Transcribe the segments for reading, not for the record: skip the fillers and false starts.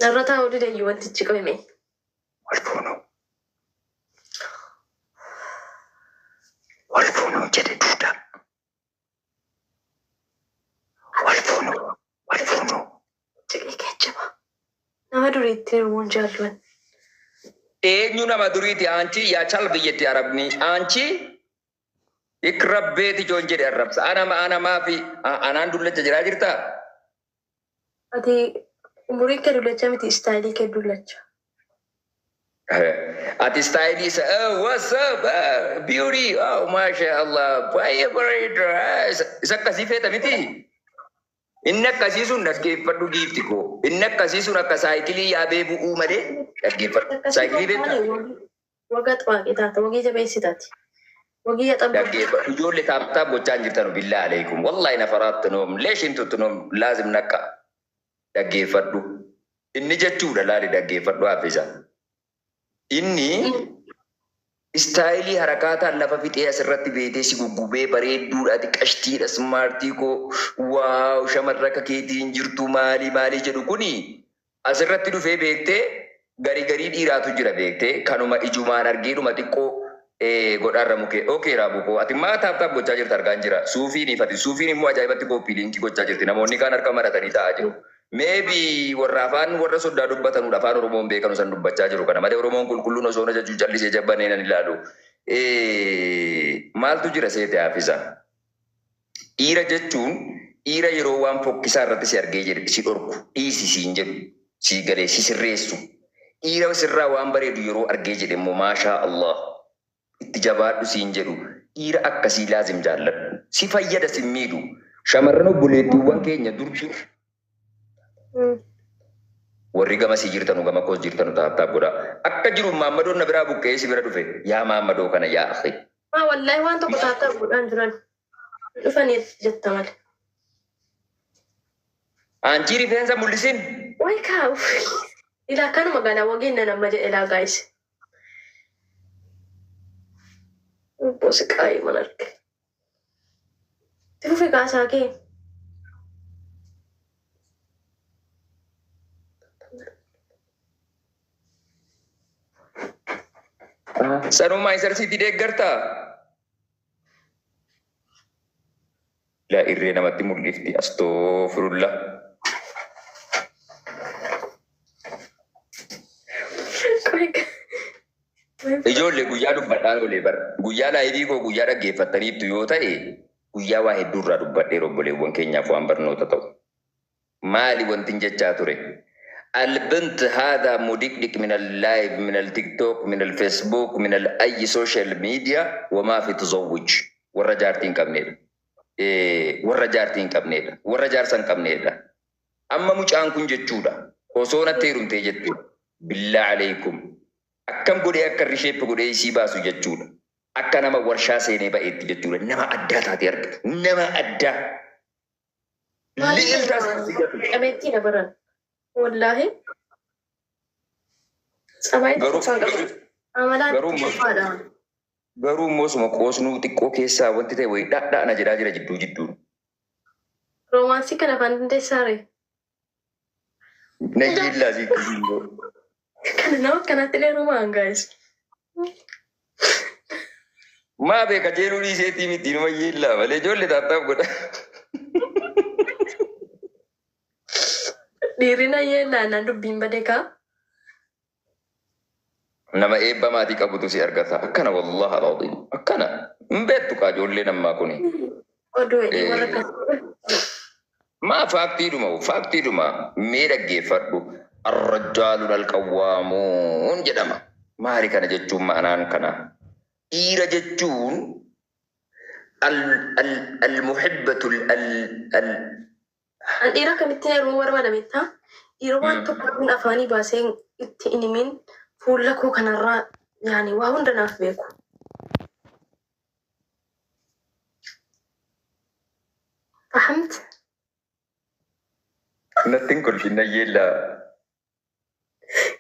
Narrataa oduu deeyyuu wantichi qabame. Wal fuunuu jedhe duudha. Wal fuunuu. Ciqii geejjiba. Nama duriitti hirmuun jaalluwan. Eenyu nama duriiti aanchi yaa cal biyyatti arabni aanchi ikrabbeeti joon jedhe arrabsa. Anamaa fi anaan dullacha jiraa jirtaa? Ati umurii kee dullacha miti istaayilii kee dullacha. Ati istaayilii isa what's up beauty masha Allah baay'ee bareeda isa akkasii feeta miti. Inni akkasii sun dhaggeeffadhu giifti koo. Inni akkasii sun akka saayikilii yaabee bu'uu malee dhaggeeffadhu. Saayikilii beektaa? Waggaa xabaaqee taata, wagii jabeessitaati. Wagii yaxabdu. Dhaggeeffadhu ijoollee taaptaa gochaa jirtan billaa aleekum. Wallahi nafaraatti noom leeshintutti noom laazim nakka. Dhaggeeffadhu. Inni jechuudha laali dhaggeeffadhu haafisa. Inni istaayilii harakaataan lafa fixee asirratti beetee si guggubee bareedduudha qashtiidha smaartii koo waaw shamarra akka keetiin jirtu maalii jedhu kuni asirratti dhufee beektee garii dhiiraatu jira beektee kanuma ijumaan argeedhuma xiqqoo godhaarra mukee okee raabukoo ati maa taaptaaf gochaa jirtu argaan jira suufiin ifati suufiin immoo ajaa'ibatti kooppii liinkii gochaa jirti namoonni kaan harka maratanii taa'aa jiru. Maybe warra afaan warra soddaa dubbatanudha afaan Oromoon beekanu san dubbachaa jiru kana malee Oromoon qulqulluun osoo na jechuu callisee jabbanee nan ilaalu. Maaltu jira seete haafisa? Dhiira jechuun dhiira yeroo waan fokkisaa irratti si argee jedhe si dhorku dhiisi siin jedhu si galee si sirreessu. Dhiira sirraa waan bareedu yeroo argee jedhe immoo maashaa Allah itti jabaadhu siin jedhu dhiira akkasii laazim jaalladhu. Si fayyada si miidhu. Shamarran obboleettiiwwan keenya dursu. Warri gama si jirtanu gama koos jirtanu taataaf godha. Akka jiru Maammadoon na biraa buqqee si bira dhufe yaa Maammadoo kana yaa akhi. Wallahi waan tokko taataaf godhaan jiran dhufanii jetta malee. Aanchi rifeensa mul'isin. Way kaa'u. Ilaa kanuma magaalaa wagiin nan amma jedhe ilaa gaayis. Bosi qaayii mana arge. Tirufi kaasaa kee. Sanuma isarsiitii deeggartaa? La irree namatti mul'ifti astoofirulla. Ijoollee guyyaa dubbadhaan olee bara. Guyyaa laayivii koo guyyaa dhaggeeffattaniittu yoo ta'e guyyaa waa hedduu irraa dubbadhee obboleewwan keenyaaf waan barnoota ta'u. Maali wantin jechaa ture? البنت هذا مدقدق من اللايف من التيك توك من الفيسبوك من اي سوشيال ميديا وما في تزوج والرجارتين كبنيدا والرجارتين كبنيدا والرجارسن كبنيدا اما مجان كن جچودا وسونا تيرون تيجتو بالله عليكم اكم غودي اكر ريشيب غودي سي باسو جچودا اكنما ورشا سيني بايت جچودا نما ادا تاتي ارك نما ادا ليلتا امتي نبرن والله سمعت garuu mosuma qoosnuu xiqqoo keessaa wanti ta'e wayii dhadhaana jedhaa jira jidduu. Roomaansii kana afaan dandeessaare. Na yeellaa si kubboo. Kana nama akkanatti illee rumaan gaa'is. Maa beeka jeeluu dhiiseetii miti nama yeellaa malee ijoollee taattaaf godha. Dhiirina yeellaa naan dubbiin badee kaa. Nama eebba maatii qabutu si argata. Akkana wallaha alazim. Akkana hin beektu kaa ijoollee namaa kuni. Oduu hidhii warra akkasii. Maa faaktiidhuma mee dhaggeeffadhu. Arrajaalun alqawwaamuun jedhama. Maali kana jechuun ma'anaan kana? Dhiira jechuun al-muhibbatu An dhiira kamitti heeruu barbaadameetta dhiira waan tokko kun afaanii baasee itti inimin fuula koo kanarraa yaani waa hunda naaf beeku. Fahamt? Nattiin kolfinna yeellaa.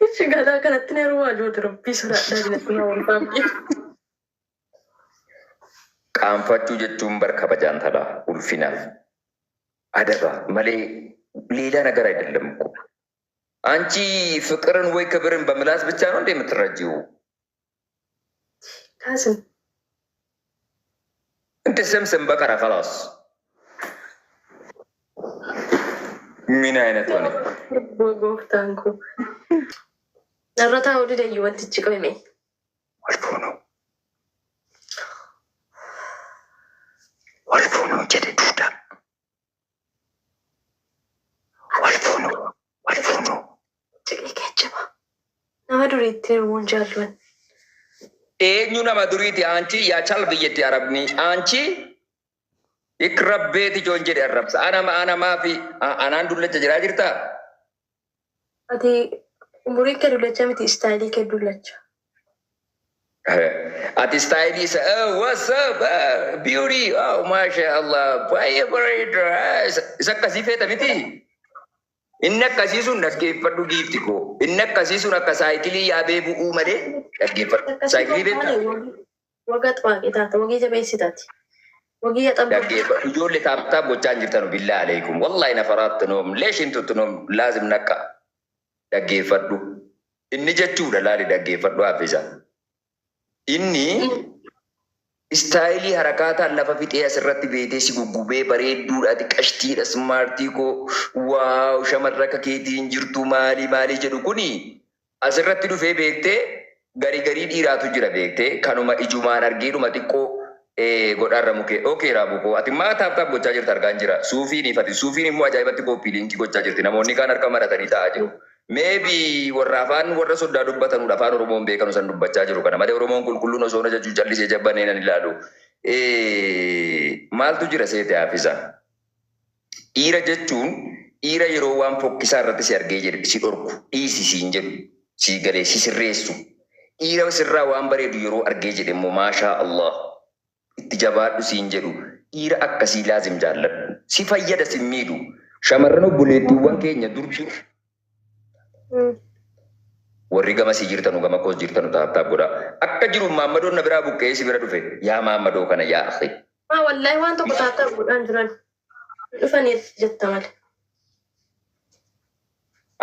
Ichi gadaa kanatti heeruu waa jooti rabbii sodaadhaa dinatti naa walfaamii. Qaanfachuu jechuun bar kabajaan talaa ulfinaaf. Adaba malee leelaa nagara አይደለም እኮ አንቺ ፍቅርን ወይ ክብርን በምላስ ብቻ ነው እንደ የምትረጂው? ካስም እንደ ስምስም በቀረ ከላስ ምን አይነት ሆነ? ጎፍታንኩ ነረታ ወደ ደዩ ወንትጭ ቆይሜ አልፎ ነው አልፎ ነው ጀደ ዱዳ አልፎ ነው አልፎ ነው ጭቄ ከጀባ ነማ ዱሪት ወንጃሉን ኤኙ ነማ ዱሪት አንቺ ያቻል ብየት ያረብኒ አንቺ ይክረቤት ጆንጀድ ያረብሳ አናማ ፊ አናንዱለቸ ጅራ ጅርታ አቲ ሙሪ ከዱለቻ ምት ስታይሊ ከዱለቻ ati style is what's up beauty oh mashallah favorite isa kasi feta miti inna kasi sun naggeeffadhu giifti ko inna kasi sun akka saayikilii yaabee bu'uu malee naggeeffadhu saayikilii beektaa ወገጥ ዋቂታተ ወጌ ጀበይሲታቲ ወጌ ያጠብ naggeeffadhu ijoollee taaptaa gochaa hin jirtanu billaa aleikum wallahi nafaraatti noom leeshintutti noom laazim naqqa naggeeffadhu inni jechuudha laali naggeeffadhu haafisa inni istaayilii harakaataan lafa fixee asirratti beetee si guggubee bareedduudhaati qashtiidha smaartii koo waaw shamarra akka keetiin jirtu maalii jedhu kuni asirratti dhufee beektee garii dhiiraatu jira beektee kanuma ijumaan argeedhuma xiqqoo godhaarra mukee okee raabu koo ati maa taaptaaf gochaa jirti argaan jira suufiin ifati suufiin immoo ajaa'ibatti kooppii liinkii gochaa jirti namoonni kaan harka maratanii taa'aa jiru. Maybe warra afaan warra sodaa dubbatanudha afaan Oromoon beekanu san dubbachaa jiru kana malee Oromoon qulqulluun osoo na jajuu callisee jabbanee nan ilaalu. Maaltu jira seete haafisa? Dhiira jechuun dhiira yeroo waan fokkisaa irratti si argee jedhu si dhorku dhiisi siin jedhu si galee si sirreessu. Dhiira sirraa waan bareedu yeroo argee jedhe immoo maashaa Allah itti jabaadhu siin jedhu dhiira akkasii laazim jaalladhu si fayyada si miidhu shamarran obboleettiiwwan keenya dur jiru. Warri gama si jirtanu gama koos jirtanu taaptaaf godha akka jiru maammadoon na biraa buqqee si bira dhufe yaa maammadoo kana yaa akhi wallahi waan tokko taaptaaf godhaan jiran dhufanii jetta male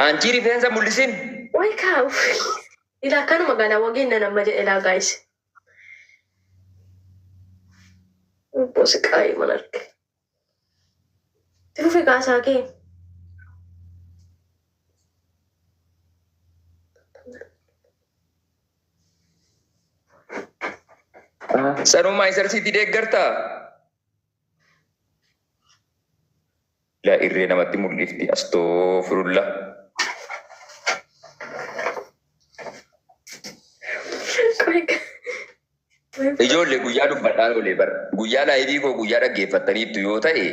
anchi rifeensa mul'isin way kaa'uuf ilaa kanu magaalaa wageenna nama jedhe ilaa gaayis bosi qaayii man arge tirufi kaasaa kee Sanuma isarsiiti deeggartaa? La irree namatti mul'ifti astoofirulla. Ijoollee guyyaa dubbadhaan olee bara. Guyyaa laayivii koo guyyaa dhaggeeffattaniittu yoo ta'e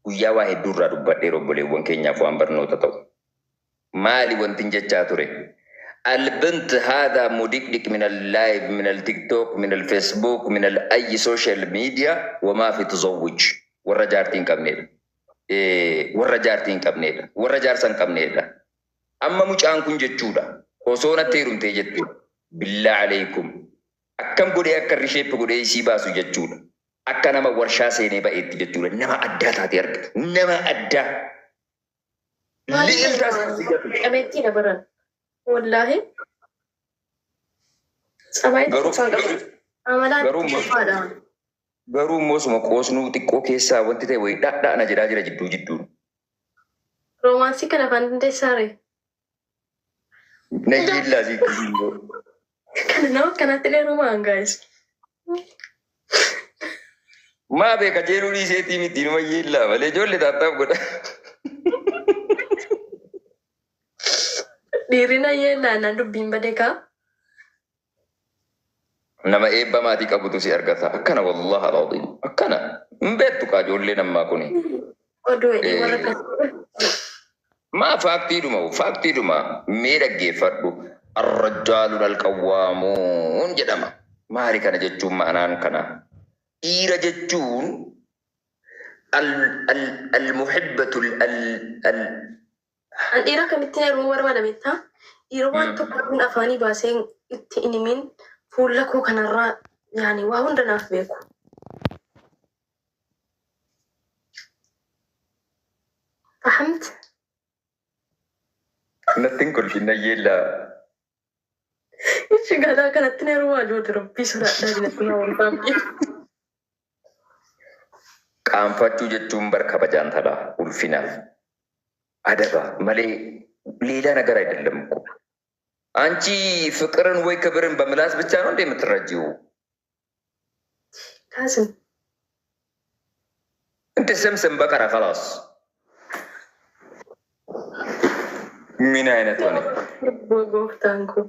guyyaa waa hedduurraa dubbadhee obboleewwan keenyaaf waan barnoota ta'u. Maali wantin jechaa ture? البنت هذا مدقدق من اللايف من التيك توك من الفيسبوك من اي سوشيال ميديا وما في تزوج والرجارتين كمنيل والرجارتين كمنيل والرجارسن كمنيل اما مجان كن جچودا وسونا تيرون تيجتو بالله عليكم اكم غدي اكر شيب غدي سي باسو جچودا اكنا ما ورشا سيني بايت جچودا نما ادا تاتي ارك نما ادا ليل تاس امتي نبرن والله سمعت garuu mosuma qoosnuu xiqqoo keessaa wanti ta'e wayi dhadhaana jedhaa jira jidduu roomaansii kana afaan dandeessaare na jillaasii kana nama kanatti illee roomaan gaa'is maa beeka jeeluu dhiiseetii miti numa jillaa malee ijoollee taattaaf godha dhiirina yeellaa dubbiin badeekaa nama eebba maatii qabutu si argata akkana wallahi alazim akkana hin beektu kaa ijoollee namaa kuni oduu edii warra akkasii maa faaktiidhuma mee dhaggeeffadhu arrajaalun alqawwaamuun jedhama maali kana jechuun ma'anaan kana dhiira jechuun almuhibbatul an dhiira kamitti heeruu barbaada beektaa dhiira waan tokko afaanii baasee itti inimin fuula koo kanarraa yaani waa hunda naaf beeku. فهمت؟ Nattin kolfina yeella. Ichi gadaa kanatti na yeroo waajjirti rabbii sodaadhaa dinatti na walfaamne. Qaanfachuu jechuun bar kabajaan tala ulfinaaf. Adaba malee ሌላ ነገር አይደለም እኮ። አንቺ ፍቅርን ወይ ክብርን በምላስ ብቻ ነው እንደ የምትረጂው? Kaasin እንደ ስምስም በቀረ خلاص። ምን አይነት ሆነ? gooftaan koo